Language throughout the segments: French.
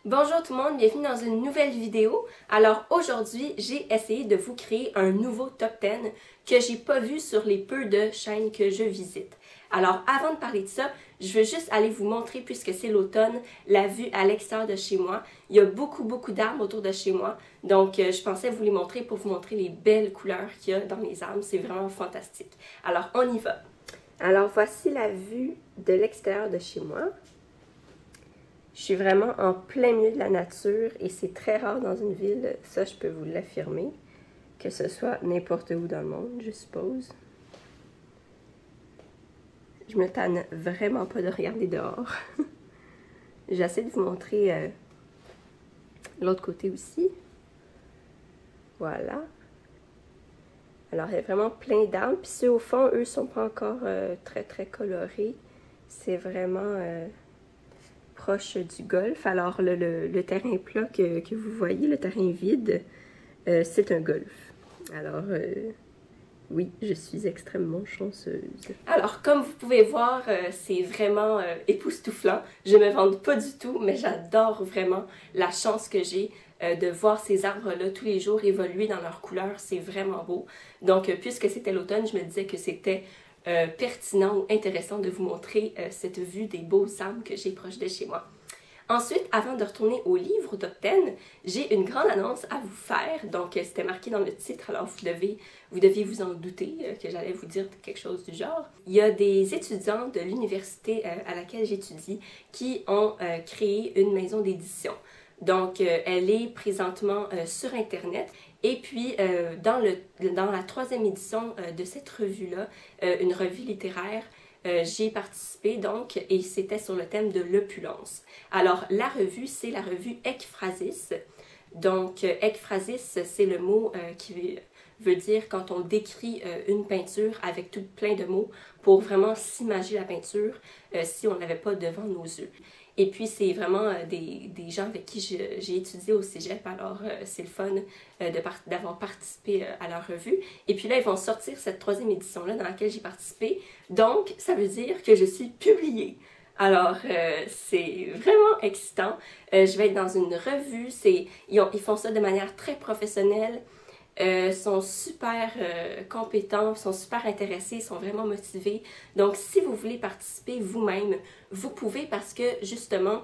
Bonjour tout le monde, bienvenue dans une nouvelle vidéo. Alors aujourd'hui, j'ai essayé de vous créer un nouveau top 10 que j'ai pas vu sur les peu de chaînes que je visite. Alors avant de parler de ça, je veux juste aller vous montrer, puisque c'est l'automne, la vue à l'extérieur de chez moi. Il y a beaucoup d'arbres autour de chez moi, donc je pensais vous les montrer pour vous montrer les belles couleurs qu'il y a dans les arbres. C'est vraiment fantastique. Alors on y va. Alors voici la vue de l'extérieur de chez moi. Je suis vraiment en plein milieu de la nature et c'est très rare dans une ville, ça je peux vous l'affirmer, que ce soit n'importe où dans le monde, je suppose. Je me tanne vraiment pas de regarder dehors. J'essaie de vous montrer l'autre côté aussi. Voilà. Alors il y a vraiment plein d'arbres, puis ceux au fond, eux, sont pas encore très colorés. C'est vraiment proche du golf. Alors le terrain plat que vous voyez, le terrain vide, c'est un golf. Alors oui, je suis extrêmement chanceuse. Alors comme vous pouvez voir, c'est vraiment époustouflant. Je me vante pas du tout, mais j'adore vraiment la chance que j'ai de voir ces arbres-là tous les jours évoluer dans leurs couleurs. C'est vraiment beau. Donc puisque c'était l'automne, je me disais que c'était pertinent ou intéressant de vous montrer cette vue des beaux arbres que j'ai proche de chez moi. Ensuite, avant de retourner au livre, au top 10, j'ai une grande annonce à vous faire. Donc, c'était marqué dans le titre, alors vous deviez vous en douter que j'allais vous dire quelque chose du genre. Il y a des étudiants de l'université à laquelle j'étudie qui ont créé une maison d'édition. Donc, elle est présentement sur Internet. Et puis, dans la 3e édition de cette revue-là, une revue littéraire, j'y ai participé donc, et c'était sur le thème de l'opulence. Alors, la revue, c'est la revue Ekphrasis. Donc, Ekphrasis, c'est le mot qui veut dire quand on décrit une peinture avec tout plein de mots pour vraiment s'imager la peinture si on ne l'avait pas devant nos yeux. Et puis, c'est vraiment des gens avec qui j'ai étudié au cégep, alors c'est le fun d'avoir participé à leur revue. Et puis là, ils vont sortir cette 3e édition-là dans laquelle j'ai participé. Donc, ça veut dire que je suis publiée. Alors, c'est vraiment excitant. Je vais être dans une revue. Ils font ça de manière très professionnelle. Sont super compétents, sont super intéressés, sont vraiment motivés. Donc, si vous voulez participer vous-même, vous pouvez parce que, justement,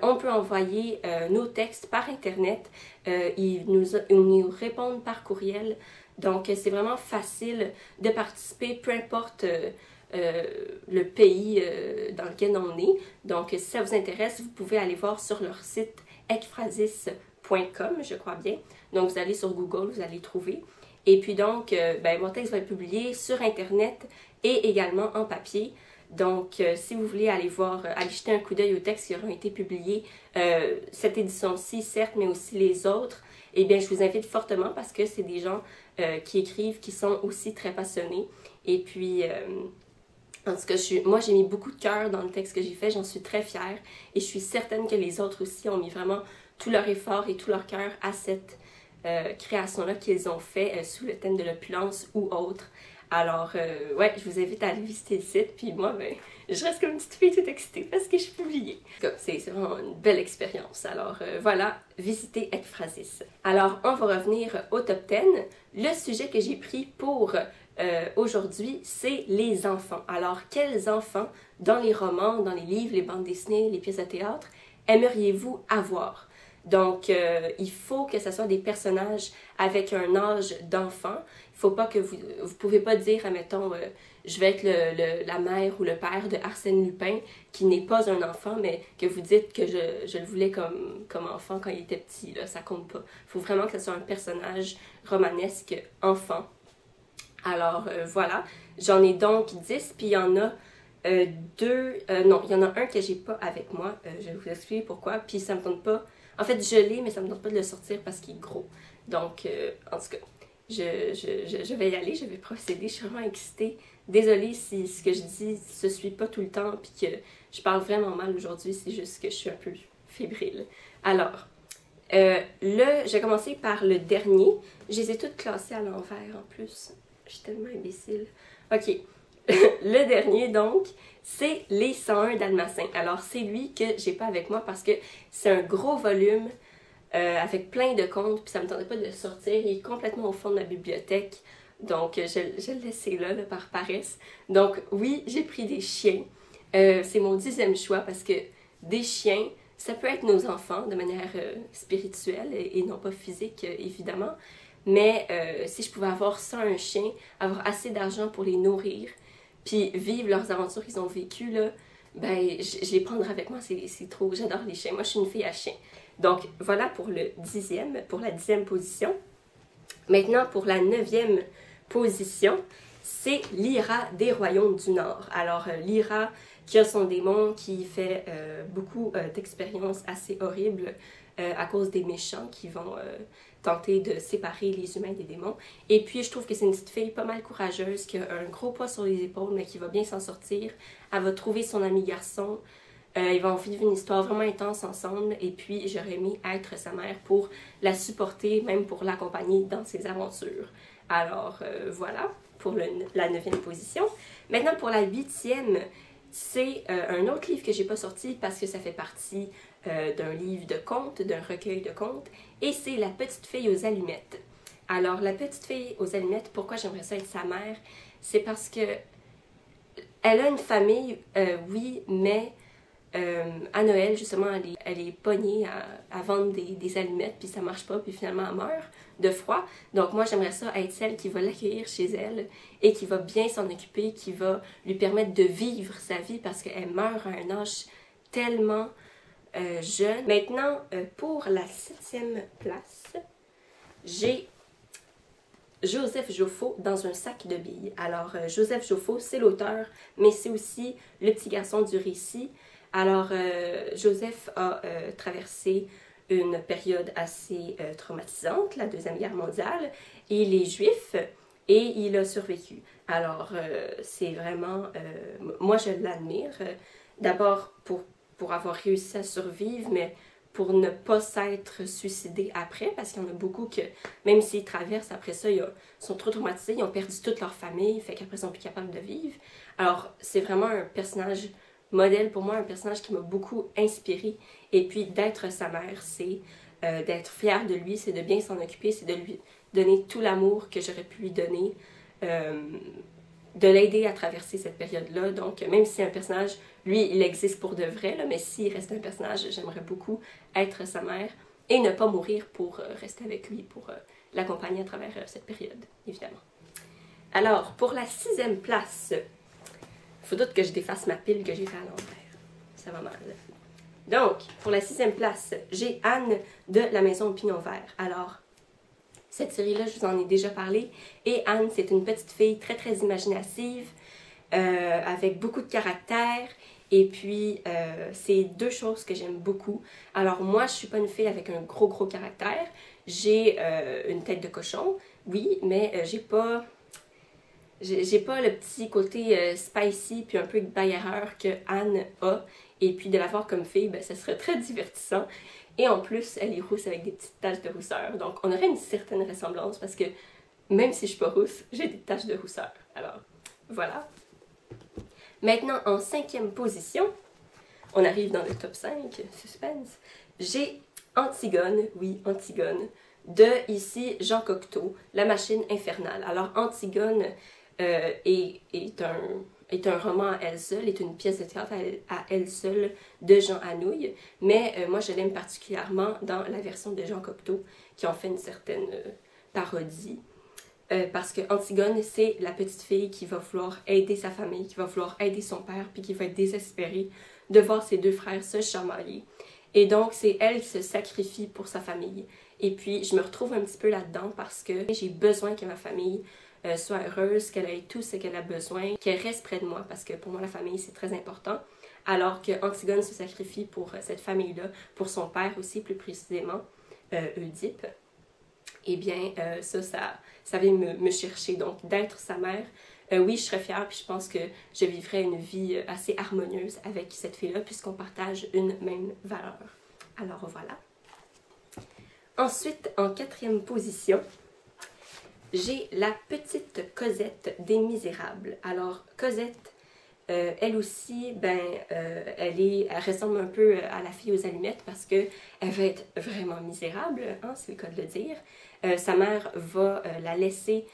on peut envoyer nos textes par Internet. Ils nous répondent par courriel. Donc, c'est vraiment facile de participer, peu importe le pays dans lequel on est. Donc, si ça vous intéresse, vous pouvez aller voir sur leur site ekphrasis.com, je crois bien. Donc, vous allez sur Google, vous allez trouver. Et puis donc, mon texte va être publié sur Internet et également en papier. Donc, si vous voulez aller jeter un coup d'œil aux textes qui auront été publiés, cette édition-ci, certes, mais aussi les autres, eh bien, je vous invite fortement parce que c'est des gens qui écrivent, qui sont aussi très passionnés. Et puis, en tout cas, moi, j'ai mis beaucoup de cœur dans le texte que j'ai fait, j'en suis très fière. Et je suis certaine que les autres aussi ont mis vraiment tout leur effort et tout leur cœur à cette création-là qu'ils ont fait sous le thème de l'opulence ou autre. Alors, ouais, je vous invite à aller visiter le site. Puis moi, je reste comme une petite fille toute excitée parce que je suis publiée. C'est vraiment une belle expérience. Alors, voilà, visitez Ekphrasis. Alors, on va revenir au top 10. Le sujet que j'ai pris pour aujourd'hui, c'est les enfants. Alors, quels enfants, dans les romans, dans les livres, les bandes dessinées, les pièces de théâtre, aimeriez-vous avoir? Donc, il faut que ce soit des personnages avec un âge d'enfant. Il faut pas que vous pouvez pas dire, admettons, je vais être la mère ou le père de Arsène Lupin, qui n'est pas un enfant, mais que vous dites que je le voulais comme enfant quand il était petit, là, ça compte pas. Il faut vraiment que ce soit un personnage romanesque enfant. Alors, voilà. J'en ai donc 10, puis il y en a non, il y en a un que j'ai pas avec moi. Je vais vous expliquer pourquoi, puis ça me tente pas. En fait, je l'ai, mais ça me tente pas de le sortir parce qu'il est gros. Donc, en tout cas, je vais y aller, je vais procéder. Je suis vraiment excitée. Désolée si ce que je dis se suit pas tout le temps, puis que je parle vraiment mal aujourd'hui. C'est juste que je suis un peu fébrile. Alors, je vais commencer par le dernier. Je les ai toutes classées à l'envers en plus. Je suis tellement imbécile. Ok. le dernier donc, c'est les 101 Dalmatiens. Alors c'est lui que j'ai pas avec moi parce que c'est un gros volume avec plein de contes, puis ça me tentait pas de le sortir. Il est complètement au fond de ma bibliothèque, donc je le laissais là, par paresse. Donc oui, j'ai pris des chiens. C'est mon 10e choix parce que des chiens, ça peut être nos enfants de manière spirituelle et non pas physique, évidemment. Mais si je pouvais avoir ça, un chien, avoir assez d'argent pour les nourrir, puis vivre leurs aventures qu'ils ont vécues, là, ben, je les prendrais avec moi, c'est trop, j'adore les chiens. Moi, je suis une fille à chien. Donc, voilà pour le 10e, pour la 10e position. Maintenant, pour la 9e position, c'est Lyra des Royaumes du Nord. Alors, Lyra, qui a son démon, qui fait beaucoup d'expériences assez horribles à cause des méchants qui vont tenter de séparer les humains des démons. Et puis, je trouve que c'est une petite fille pas mal courageuse, qui a un gros poids sur les épaules, mais qui va bien s'en sortir. Elle va trouver son ami garçon. Ils vont vivre une histoire vraiment intense ensemble. Et puis, j'aurais aimé être sa mère pour la supporter, même pour l'accompagner dans ses aventures. Alors, voilà pour la 9e position. Maintenant, pour la 8e, c'est un autre livre que j'ai pas sorti parce que ça fait partie d'un livre de contes, d'un recueil de contes, et c'est La petite fille aux allumettes. Alors, La petite fille aux allumettes, pourquoi j'aimerais ça être sa mère? C'est parce que elle a une famille, oui, mais à Noël, justement, elle est pognée à vendre des allumettes, puis ça marche pas, puis finalement elle meurt de froid. Donc moi, j'aimerais ça être celle qui va l'accueillir chez elle et qui va bien s'en occuper, qui va lui permettre de vivre sa vie parce qu'elle meurt à un âge tellement jeune. Maintenant, pour la 7e place, j'ai Joseph Joffo dans un sac de billes. Alors, Joseph Joffo, c'est l'auteur, mais c'est aussi le petit garçon du récit. Alors, Joseph a traversé une période assez traumatisante, la Deuxième Guerre mondiale, et il est juif et il a survécu. Alors, c'est vraiment... moi, je l'admire. D'abord, pour avoir réussi à survivre, mais pour ne pas s'être suicidé après, parce qu'il y en a beaucoup que, même s'ils traversent après ça, ils sont trop traumatisés, ils ont perdu toute leur famille, fait qu'après ils sont plus capables de vivre. Alors, c'est vraiment un personnage modèle pour moi, un personnage qui m'a beaucoup inspirée. Et puis, d'être sa mère, c'est d'être fière de lui, c'est de bien s'en occuper, c'est de lui donner tout l'amour que j'aurais pu lui donner, de l'aider à traverser cette période-là. Donc, même si c'est un personnage, lui, il existe pour de vrai, là, mais s'il reste un personnage, j'aimerais beaucoup être sa mère et ne pas mourir pour rester avec lui, pour l'accompagner à travers cette période, évidemment. Alors, pour la 6e place, il faut doute que je défasse ma pile que j'ai fait à l'envers. Ça va mal. Donc, pour la 6e place, j'ai Anne de La Maison au Pignon Vert. Alors, cette série-là, je vous en ai déjà parlé. Et Anne, c'est une petite fille très, très imaginative, avec beaucoup de caractère. Et puis, c'est deux choses que j'aime beaucoup. Alors, moi, je suis pas une fille avec un gros, gros caractère. J'ai une tête de cochon, oui, mais j'ai pas le petit côté spicy puis un peu bagarreur que Anne a. Et puis de la voir comme fille, ben, ça serait très divertissant. Et en plus, elle est rousse avec des petites taches de rousseur. Donc on aurait une certaine ressemblance parce que même si je suis pas rousse, j'ai des taches de rousseur. Alors voilà. Maintenant, en 5e position, on arrive dans le top 5, suspense, j'ai Antigone, oui, Antigone, de ici Jean Cocteau, La Machine infernale. Alors Antigone est un roman à elle seule, est une pièce de théâtre à elle seule de Jean Anouilh, mais moi je l'aime particulièrement dans la version de Jean Cocteau qui en fait une certaine parodie. Parce que Antigone, c'est la petite fille qui va vouloir aider sa famille, qui va vouloir aider son père, puis qui va être désespérée de voir ses deux frères se chamailler. Et donc, c'est elle qui se sacrifie pour sa famille. Et puis, je me retrouve un petit peu là-dedans parce que j'ai besoin que ma famille soit heureuse, qu'elle ait tout ce qu'elle a besoin, qu'elle reste près de moi, parce que pour moi, la famille, c'est très important. Alors que Antigone se sacrifie pour cette famille-là, pour son père aussi, plus précisément, Oedipe. Eh bien, ça vient me chercher. Donc, d'être sa mère, oui, je serais fière, puis je pense que je vivrais une vie assez harmonieuse avec cette fille-là, puisqu'on partage une même valeur. Alors, voilà. Ensuite, en 4e position, j'ai la petite Cosette des Misérables. Alors, Cosette, elle aussi, elle ressemble un peu à la fille aux allumettes parce que elle va être vraiment misérable, hein, c'est le cas de le dire. Sa mère va la laisser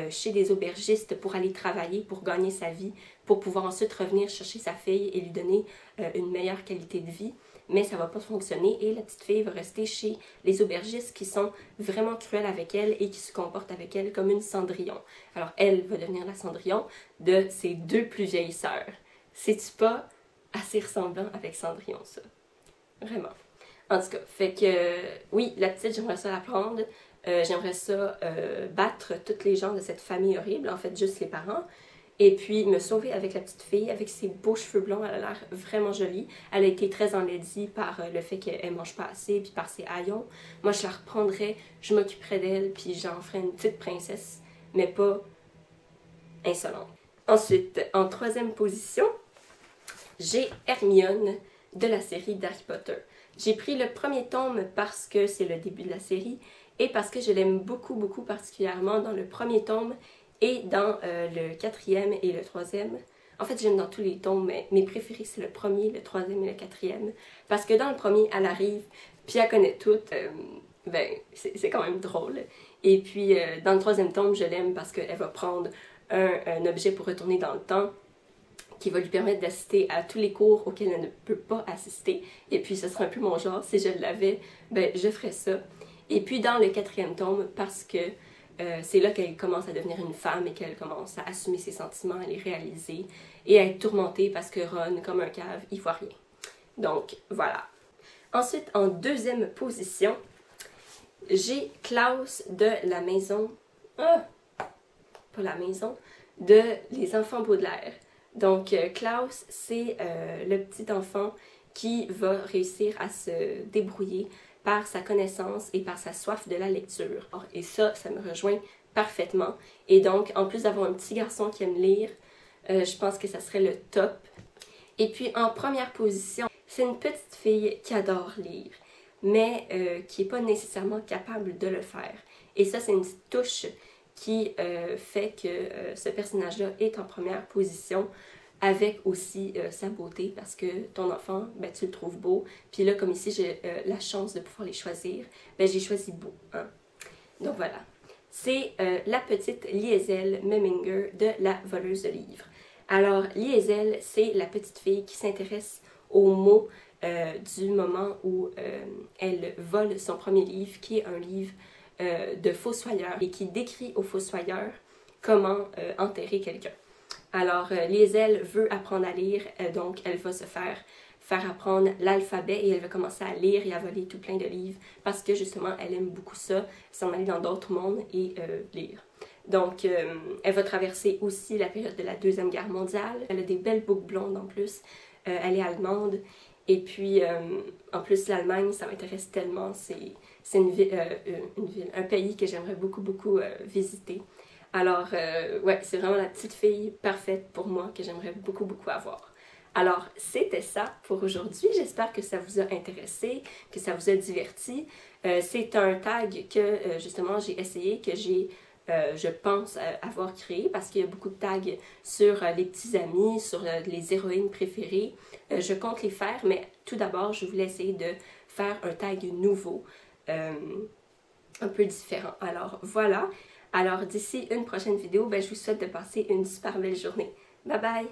chez des aubergistes pour aller travailler, pour gagner sa vie, pour pouvoir ensuite revenir chercher sa fille et lui donner une meilleure qualité de vie. Mais ça ne va pas fonctionner et la petite fille va rester chez les aubergistes qui sont vraiment cruels avec elle et qui se comportent avec elle comme une Cendrillon. Alors elle va devenir la Cendrillon de ses deux plus vieilles sœurs. C'est-tu pas assez ressemblant avec Cendrillon, ça? Vraiment. En tout cas, fait que oui, la petite, j'aimerais ça la prendre. J'aimerais ça battre toutes les gens de cette famille horrible, en fait juste les parents. Et puis me sauver avec la petite fille, avec ses beaux cheveux blonds, elle a l'air vraiment jolie. Elle a été très enlaidie par le fait qu'elle mange pas assez, puis par ses haillons. Moi je la reprendrais, je m'occuperais d'elle, puis j'en ferais une petite princesse, mais pas insolente. Ensuite, en troisième position, j'ai Hermione de la série d'Harry Potter. J'ai pris le premier tome parce que c'est le début de la série et parce que je l'aime beaucoup, beaucoup particulièrement dans le premier tome et dans le quatrième et le troisième. En fait, j'aime dans tous les tomes, mais mes préférés, c'est le premier, le troisième et le quatrième. Parce que dans le premier, elle arrive, puis elle connaît tout. C'est quand même drôle. Et puis, dans le troisième tome, je l'aime parce qu'elle va prendre un objet pour retourner dans le temps qui va lui permettre d'assister à tous les cours auxquels elle ne peut pas assister. Et puis, ce serait un peu mon genre. Si je l'avais, je ferais ça. Et puis, dans le quatrième tome, parce que c'est là qu'elle commence à devenir une femme et qu'elle commence à assumer ses sentiments, à les réaliser et à être tourmentée parce que Ron, comme un cave, il voit rien. Donc, voilà. Ensuite, en deuxième position, j'ai Klaus de la maison... pas la maison, de Les Enfants Baudelaire. Donc, Klaus, c'est le petit enfant qui va réussir à se débrouiller par sa connaissance et par sa soif de la lecture. Et ça me rejoint parfaitement. Et donc, en plus d'avoir un petit garçon qui aime lire, je pense que ça serait le top. Et puis, en première position, c'est une petite fille qui adore lire, mais qui n'est pas nécessairement capable de le faire. Et ça, c'est une petite touche qui fait que ce personnage-là est en première position, avec aussi sa beauté, parce que ton enfant, tu le trouves beau. Puis là, comme ici, j'ai la chance de pouvoir les choisir, j'ai choisi beau. Hein? Donc voilà. C'est la petite Liesel Meminger de La Voleuse de livres. Alors, Liesel, c'est la petite fille qui s'intéresse aux mots du moment où elle vole son premier livre, qui est un livre de fossoyeur et qui décrit aux fossoyeurs comment enterrer quelqu'un. Alors, Liesel veut apprendre à lire, donc elle va se faire apprendre l'alphabet et elle va commencer à lire et à voler tout plein de livres parce que justement, elle aime beaucoup ça, s'en aller dans d'autres mondes et lire. Donc, elle va traverser aussi la période de la Deuxième Guerre mondiale. Elle a des belles boucles blondes en plus. Elle est allemande. Et puis, en plus, l'Allemagne, ça m'intéresse tellement. C'est un pays que j'aimerais beaucoup, beaucoup visiter. Alors, ouais, c'est vraiment la petite fille parfaite pour moi que j'aimerais beaucoup, beaucoup avoir. Alors, c'était ça pour aujourd'hui. J'espère que ça vous a intéressé, que ça vous a diverti. C'est un tag que, justement, j'ai essayé, que j'ai, je pense, avoir créé parce qu'il y a beaucoup de tags sur les petits amis, sur les héroïnes préférées. Je compte les faire, mais tout d'abord, je voulais essayer de faire un tag nouveau, un peu différent. Alors, voilà. Alors, d'ici une prochaine vidéo, je vous souhaite de passer une super belle journée. Bye bye!